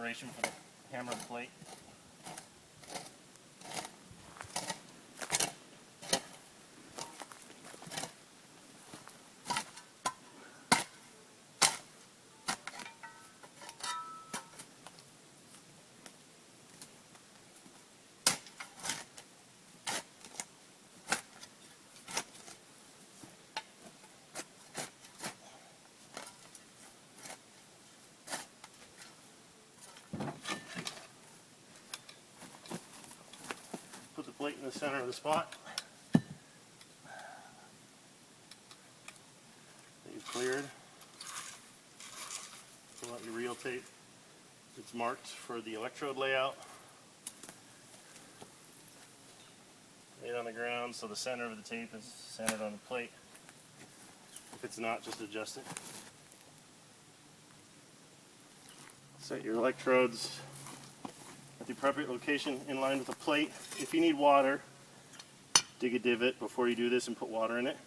preparation for the hammer plate. Put the plate in the center of the spot that you've cleared. Pull out your reel tape. It's marked for the electrode layout. Lay it on the ground so the center of the tape is centered on the plate. If it's not, just adjust it. Set your electrodes at the appropriate location in line with the plate. If you need water, dig a divot before you do this and put water in it.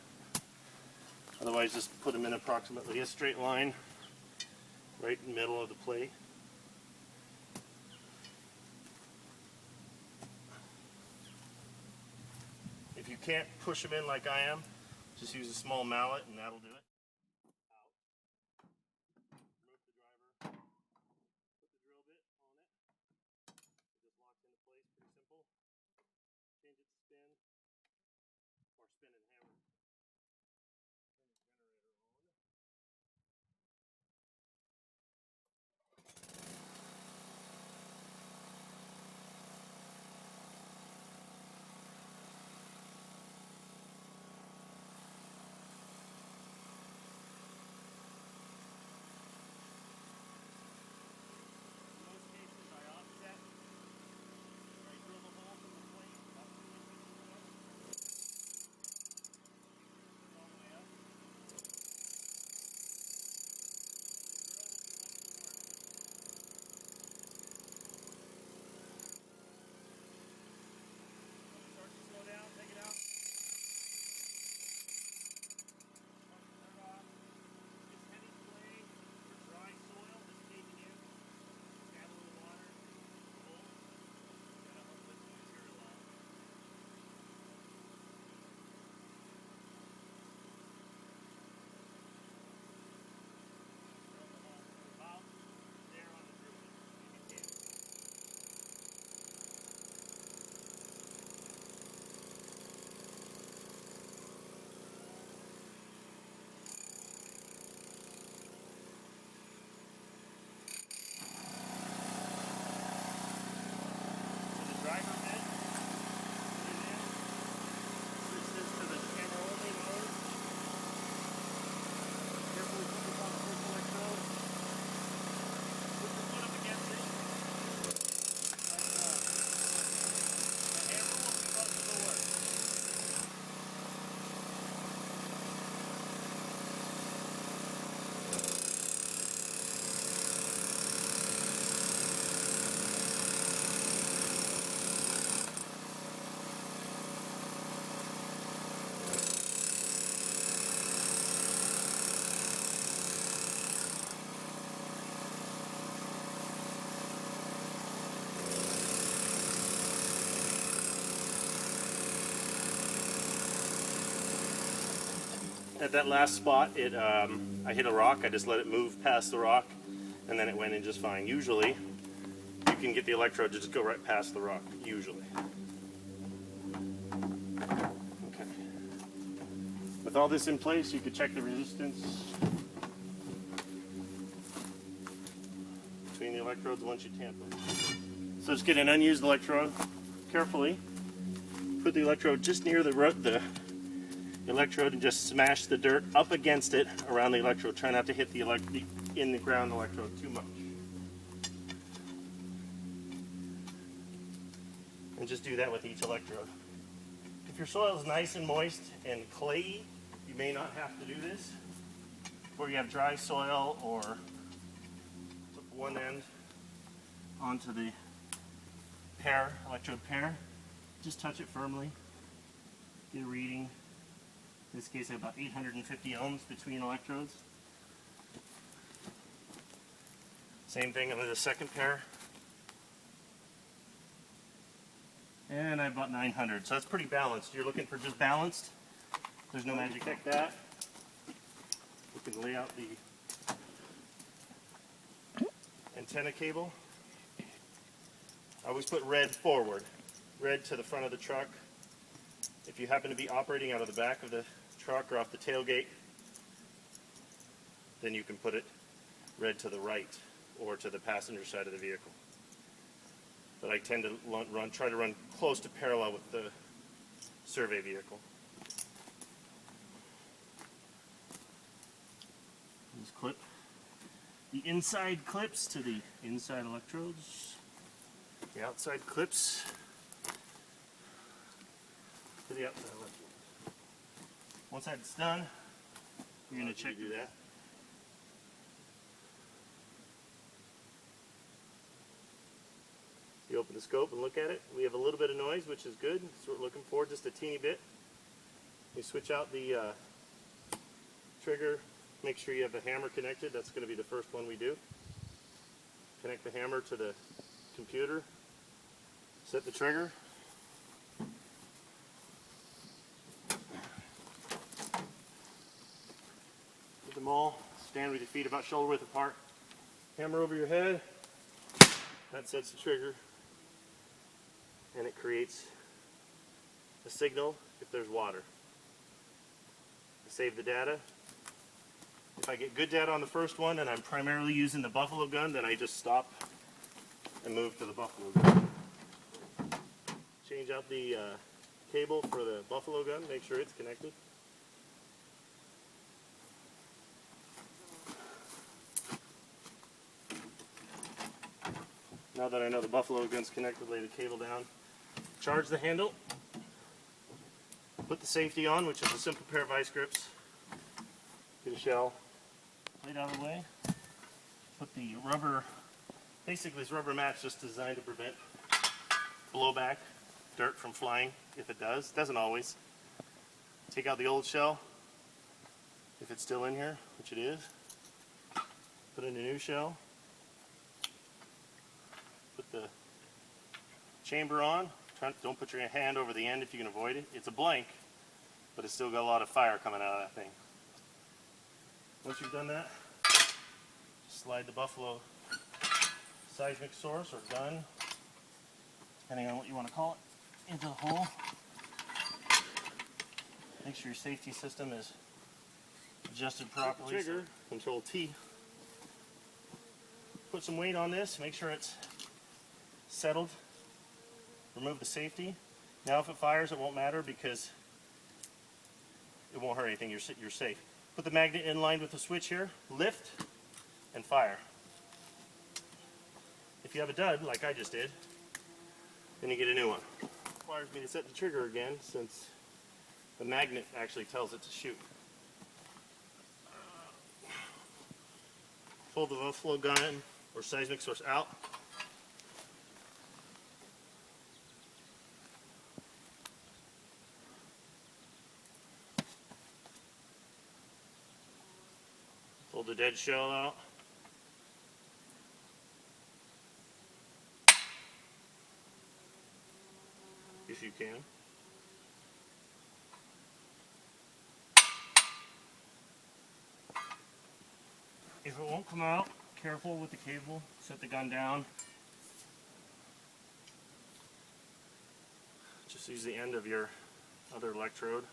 Otherwise, just put them in approximately a straight line right in the middle of the plate. If you can't push them in like I am, just use a small mallet and that'll do it. Remove the driver, put the drill bit on it. It just locks into place, pretty simple. Change it to spin, or spin and hammer. Turn your generator on. At that last spot, I hit a rock. I just let it move past the rock, and then it went in just fine. Usually, you can get the electrode to just go right past the rock. Usually. Okay. With all this in place, you could check the resistance between the electrodes once you tamp them. So just get an unused electrode carefully. Put the electrode just near the electrode and just smash the dirt up against it around the electrode. Try not to hit the in the ground electrode too much. And just do that with each electrode. If your soil is nice and moist and clayey, you may not have to do this. Or you have dry soil, or put one end onto the electrode pair. Just touch it firmly. Get a reading. In this case, I have about 850 ohms between electrodes. Same thing under the second pair. And I bought 900, so that's pretty balanced. You're looking for just balanced. There's no magic like that. We can lay out the antenna cable. I always put red forward, red to the front of the truck. If you happen to be operating out of the back of the truck or off the tailgate, then you can put it red to the right or to the passenger side of the vehicle. But I tend to try to run close to parallel with the survey vehicle. Just clip the inside clips to the inside electrodes. The outside clips to the outside electrodes. Once that's done, you're going to check do that. You open the scope and look at it. We have a little bit of noise, which is good. That's what we're looking for, just a teeny bit. You switch out the trigger. Make sure you have the hammer connected. That's going to be the first one we do. Connect the hammer to the computer. Set the trigger. Put them all. Stand with your feet about shoulder width apart. Hammer over your head. That sets the trigger. And it creates a signal if there's water. I save the data. If I get good data on the first one and I'm primarily using the buffalo gun, then I just stop and move to the buffalo gun. Change out the cable for the buffalo gun, make sure it's connected. Now that I know the buffalo gun's connected, lay the cable down. Charge the handle. Put the safety on, which is a simple pair of vice grips. Get a shell. Lay it out of the way. Put the rubber, basically this rubber mat's just designed to prevent blowback, dirt from flying if it does. It doesn't always. Take out the old shell, if it's still in here, which it is. Put in a new shell. Put the chamber on. Don't put your hand over the end if you can avoid it. It's a blank, but it's still got a lot of fire coming out of that thing. Once you've done that, slide the buffalo seismic source or gun, depending on what you want to call it, into the hole. Make sure your safety system is adjusted properly. Trigger, Control T. Put some weight on this, make sure it's settled. Remove the safety. Now if it fires, it won't matter because it won't hurt anything, you're safe. Put the magnet in line with the switch here, lift, and fire. If you have a dud, like I just did, then you get a new one. It requires me to set the trigger again since the magnet actually tells it to shoot. Pull the buffalo gun or seismic source out. Pull the dead shell out. If you can. If it won't come out, careful with the cable. Set the gun down. Just use the end of your other electrode.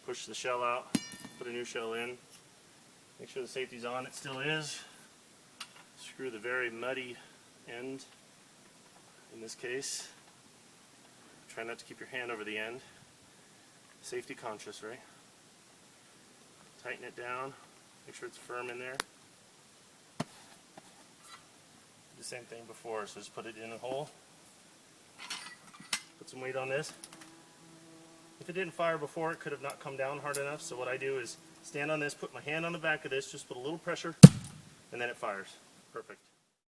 Push the shell out. Put a new shell in. Make sure the safety's on. It still is. Screw the very muddy end. In this case, try not to keep your hand over the end. Safety conscious, right? Tighten it down. Make sure it's firm in there. Do the same thing before, so just put it in a hole. Put some weight on this. If it didn't fire before, it could have not come down hard enough, so what I do is stand on this, put my hand on the back of this, just put a little pressure, and then it fires. Perfect.